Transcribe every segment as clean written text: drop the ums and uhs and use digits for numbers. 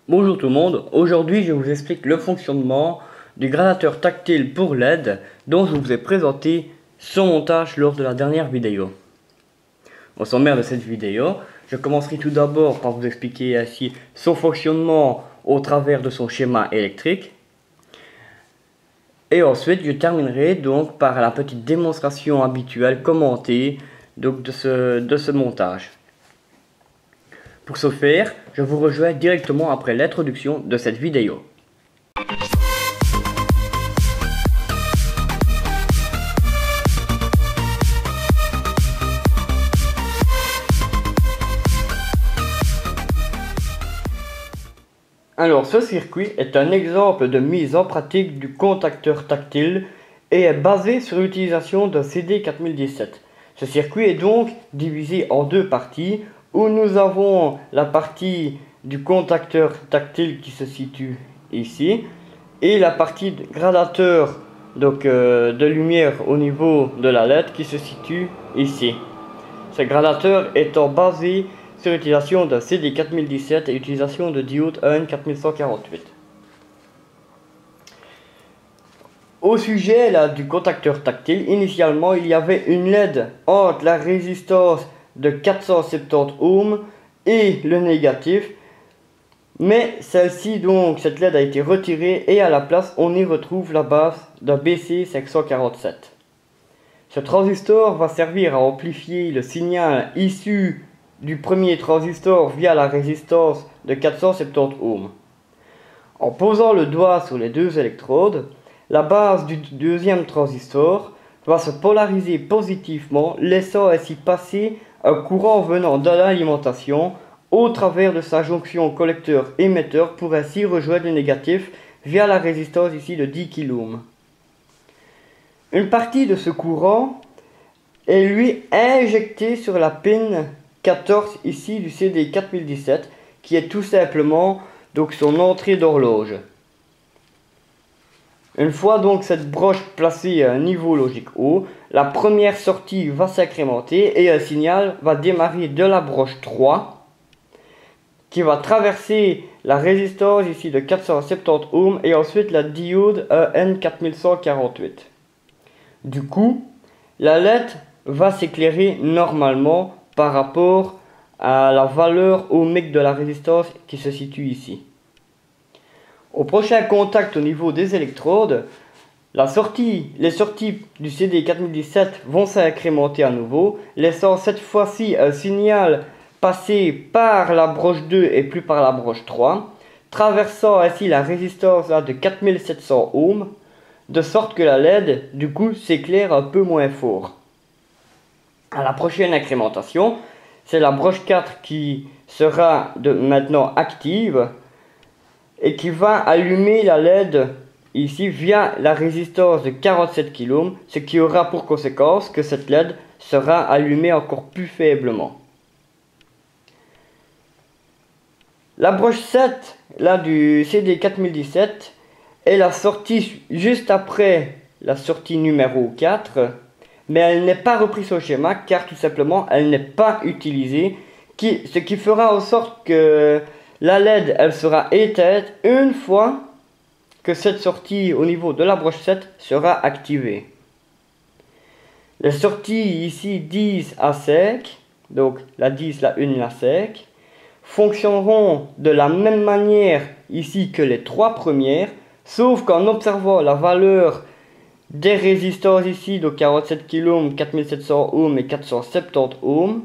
Bonjour tout le monde, aujourd'hui je vous explique le fonctionnement du gradateur tactile pour LED dont je vous ai présenté son montage lors de la dernière vidéo. Au sommaire de cette vidéo, je commencerai tout d'abord par vous expliquer ainsi son fonctionnement au travers de son schéma électrique. Et ensuite je terminerai donc par la petite démonstration habituelle commentée donc de ce montage. Pour ce faire, je vous rejoins directement après l'introduction de cette vidéo. Alors, ce circuit est un exemple de mise en pratique du contacteur tactile et est basé sur l'utilisation d'un CD4017. Ce circuit est donc divisé en deux parties, où nous avons la partie du contacteur tactile qui se situe ici et la partie gradateur de lumière au niveau de la LED qui se situe ici. Ce gradateur étant basé sur l'utilisation d'un CD4017 et l'utilisation de diode EN4148. Au sujet là, du contacteur tactile, initialement il y avait une LED entre la résistance de 470 ohms et le négatif, mais celle-ci donc, cette LED a été retirée et à la place on y retrouve la base d'un BC547. Ce transistor va servir à amplifier le signal issu du premier transistor via la résistance de 470 ohms. En posant le doigt sur les deux électrodes, la base du deuxième transistor va se polariser positivement, laissant ainsi passer un courant venant de l'alimentation au travers de sa jonction collecteur-émetteur pour ainsi rejoindre le négatif via la résistance ici de 10 kΩ. Une partie de ce courant est lui injectée sur la pin 14 ici du CD4017 qui est tout simplement donc son entrée d'horloge. Une fois donc cette broche placée à un niveau logique haut, la première sortie va s'incrémenter et un signal va démarrer de la broche 3 qui va traverser la résistance ici de 470 ohms et ensuite la diode EN4148. Du coup, la LED va s'éclairer normalement par rapport à la valeur ohmique de la résistance qui se situe ici. Au prochain contact au niveau des électrodes, les sorties du CD4017 vont s'incrémenter à nouveau, laissant cette fois-ci un signal passer par la broche 2 et plus par la broche 3, traversant ainsi la résistance de 4700 ohms, de sorte que la LED du coup s'éclaire un peu moins fort. À la prochaine incrémentation, c'est la broche 4 qui sera maintenant active et qui va allumer la LED ici via la résistance de 47 kΩ, ce qui aura pour conséquence que cette LED sera allumée encore plus faiblement. La broche 7 là, du CD4017 est la sortie juste après la sortie numéro 4, mais elle n'est pas reprise au schéma car tout simplement elle n'est pas utilisée, ce qui fera en sorte que la LED elle sera éteinte une fois que cette sortie au niveau de la broche 7 sera activée. Les sorties ici 10 à sec, donc la 10, la 1, la sec, fonctionneront de la même manière ici que les trois premières, sauf qu'en observant la valeur des résistances ici de 47 kΩ, 4700 ohms et 470 ohms,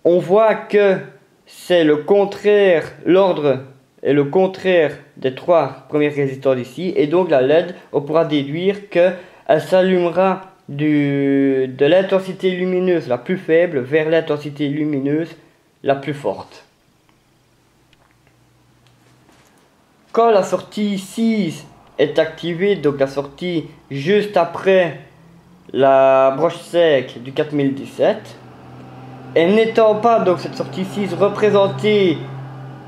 on voit que c'est le contraire, l'ordre est le contraire des trois premières résistances ici, et donc la LED, on pourra déduire qu'elle s'allumera de l'intensité lumineuse la plus faible vers l'intensité lumineuse la plus forte. Quand la sortie 6 est activée, donc la sortie juste après la broche sec du 4017, et n'étant pas donc cette sortie 6 représentée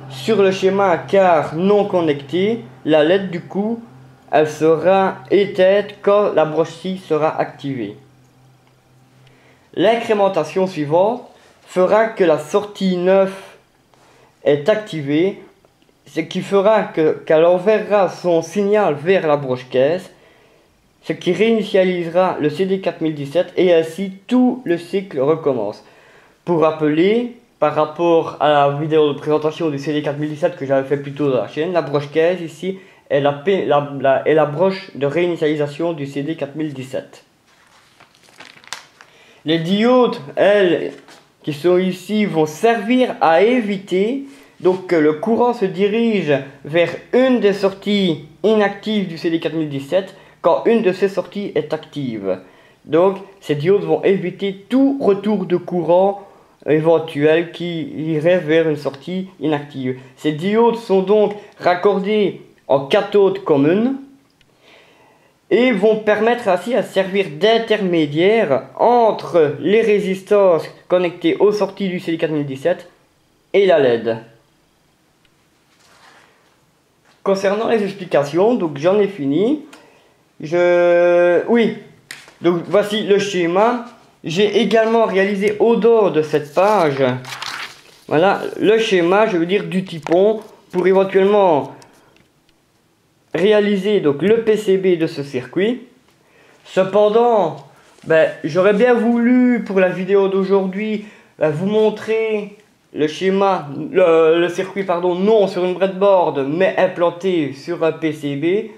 sur le schéma car non connectée, la LED du coup elle sera éteinte quand la broche 6 sera activée. L'incrémentation suivante fera que la sortie 9 est activée ce qui fera qu'elle enverra son signal vers la broche caisse, ce qui réinitialisera le CD 4017 et ainsi tout le cycle recommence. Pour rappeler, par rapport à la vidéo de présentation du CD 4017 que j'avais fait plus tôt dans la chaîne, la broche caisse ici est la broche de réinitialisation du CD 4017. Les diodes, elles, qui sont ici, vont servir à éviter donc que le courant se dirige vers une des sorties inactives du CD 4017 quand une de ces sorties est active. Donc ces diodes vont éviter tout retour de courant éventuel qui irait vers une sortie inactive. Ces diodes sont donc raccordées en cathode commune et vont permettre ainsi à servir d'intermédiaire entre les résistances connectées aux sorties du CD 4017 et la LED. Concernant les explications, donc j'en ai fini. Oui, donc voici le schéma. J'ai également réalisé au-dehors de cette page, voilà, le schéma, je veux dire, du typon pour éventuellement réaliser donc le PCB de ce circuit. Cependant, j'aurais bien voulu pour la vidéo d'aujourd'hui vous montrer le schéma, le circuit pardon, non sur une breadboard mais implanté sur un PCB,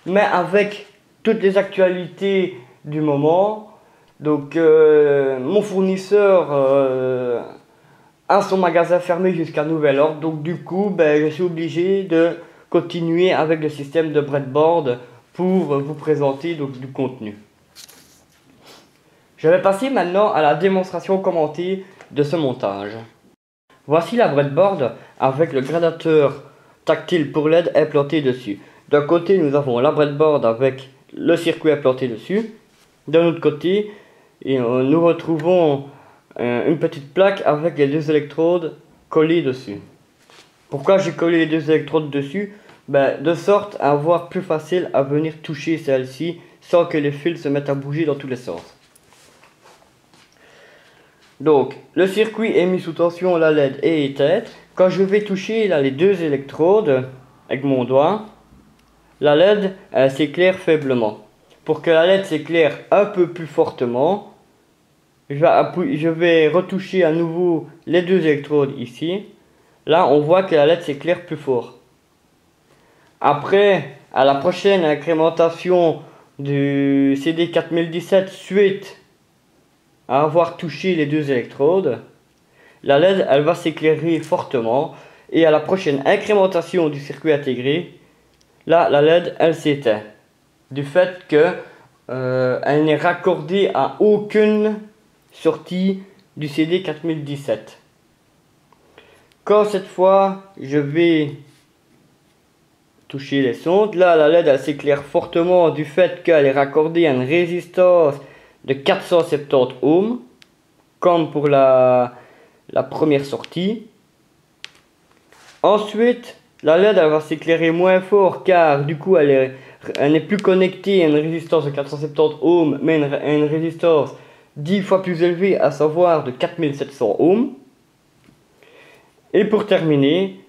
mais avec toutes les actualités du moment. Donc mon fournisseur a son magasin fermé jusqu'à nouvel ordre, donc du coup je suis obligé de continuer avec le système de breadboard pour vous présenter donc du contenu. Je vais passer maintenant à la démonstration commentée de ce montage. Voici la breadboard avec le gradateur tactile pour LED implanté dessus. D'un côté nous avons la breadboard avec le circuit implanté dessus. D'un autre côté nous retrouvons une petite plaque avec les deux électrodes collées dessus. Pourquoi j'ai collé les deux électrodes dessus? De sorte à avoir plus facile à venir toucher celle-ci sans que les fils se mettent à bouger dans tous les sens. Donc le circuit est mis sous tension, la LED est éteinte. Quand je vais toucher là les deux électrodes avec mon doigt, la LED s'éclaire faiblement. Pour que la LED s'éclaire un peu plus fortement, je vais retoucher à nouveau les deux électrodes ici. Là on voit que la LED s'éclaire plus fort. Après, à la prochaine incrémentation du CD 4017 suite à avoir touché les deux électrodes, la LED elle va s'éclairer fortement et à la prochaine incrémentation du circuit intégré, là la LED elle s'éteint du fait que elle n'est raccordée à aucune sortie du CD 4017. Quand cette fois je vais toucher les sondes, là la LED elle s'éclaire fortement du fait qu'elle est raccordée à une résistance de 470 ohms comme pour la première sortie. Ensuite la LED elle va s'éclairer moins fort car du coup elle n'est plus connectée à une résistance de 470 ohms mais à une résistance 10 fois plus élevée, à savoir de 4700 ohms. Et pour terminer,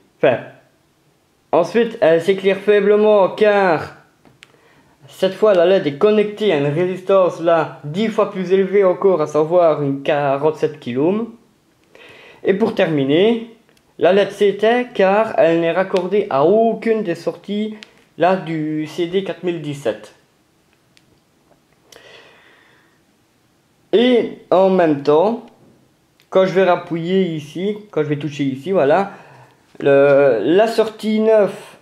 ensuite elle s'éclaire faiblement car cette fois la LED est connectée à une résistance là 10 fois plus élevée encore, à savoir une 47 kΩ. Et pour terminer, la LED s'éteint car elle n'est raccordée à aucune des sorties là du CD 4017. Et en même temps, quand je vais appuyer ici, quand je vais toucher ici, voilà, la sortie 9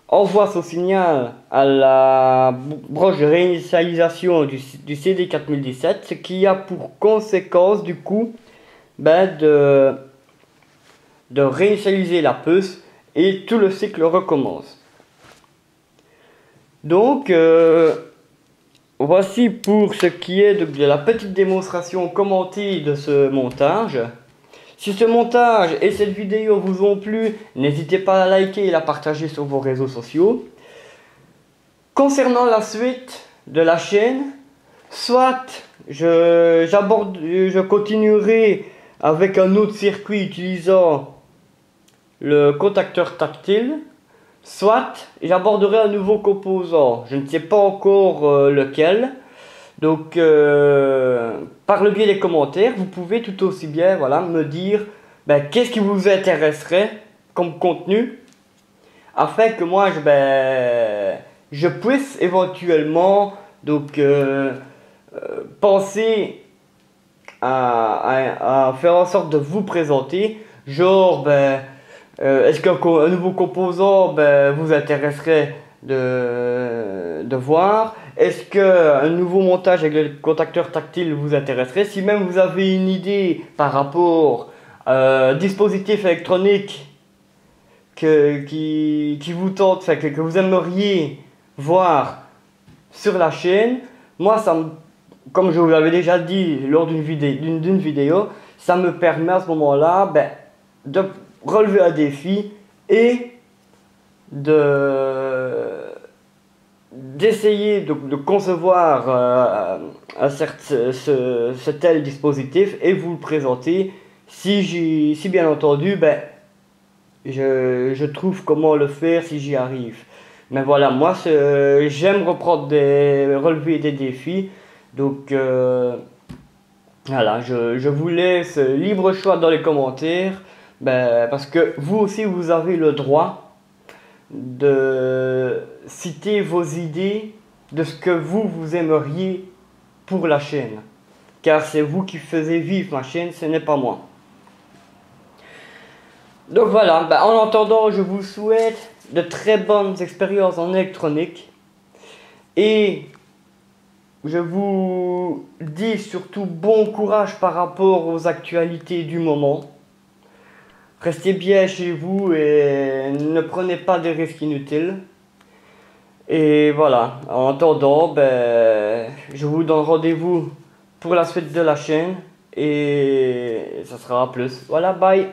envoie son signal à la broche de réinitialisation du CD 4017, ce qui a pour conséquence du coup de réinitialiser la puce et tout le cycle recommence. Donc voici pour ce qui est de la petite démonstration commentée de ce montage. Si ce montage et cette vidéo vous ont plu, n'hésitez pas à liker et la partager sur vos réseaux sociaux. Concernant la suite de la chaîne, soit je continuerai avec un autre circuit utilisant le contacteur tactile, soit j'aborderai un nouveau composant. Je ne sais pas encore lequel. Donc par le biais des commentaires, vous pouvez tout aussi bien voilà, me dire qu'est-ce qui vous intéresserait comme contenu, afin que moi je puisse éventuellement donc penser à faire en sorte de vous présenter, genre est-ce qu'un nouveau composant vous intéresserait de voir? Est-ce qu'un nouveau montage avec le contacteur tactile vous intéresserait? Si même vous avez une idée par rapport à dispositif électronique qui vous tente, que vous aimeriez voir sur la chaîne, moi comme je vous l'avais déjà dit lors d'une vidéo, ça me permet à ce moment-là de relever un défi et d'essayer de concevoir ce tel dispositif et vous le présenter si bien entendu je trouve comment le faire si j'y arrive. Mais voilà, moi j'aime relever des défis, donc voilà, je vous laisse libre choix dans les commentaires, parce que vous aussi vous avez le droit de citer vos idées de ce que vous aimeriez pour la chaîne, car c'est vous qui faisiez vivre ma chaîne, ce n'est pas moi. Donc voilà, en attendant, je vous souhaite de très bonnes expériences en électronique et je vous dis surtout bon courage par rapport aux actualités du moment. Restez bien chez vous et ne prenez pas de risques inutiles. Et voilà, en attendant, je vous donne rendez-vous pour la suite de la chaîne et ça sera à plus. Voilà, bye!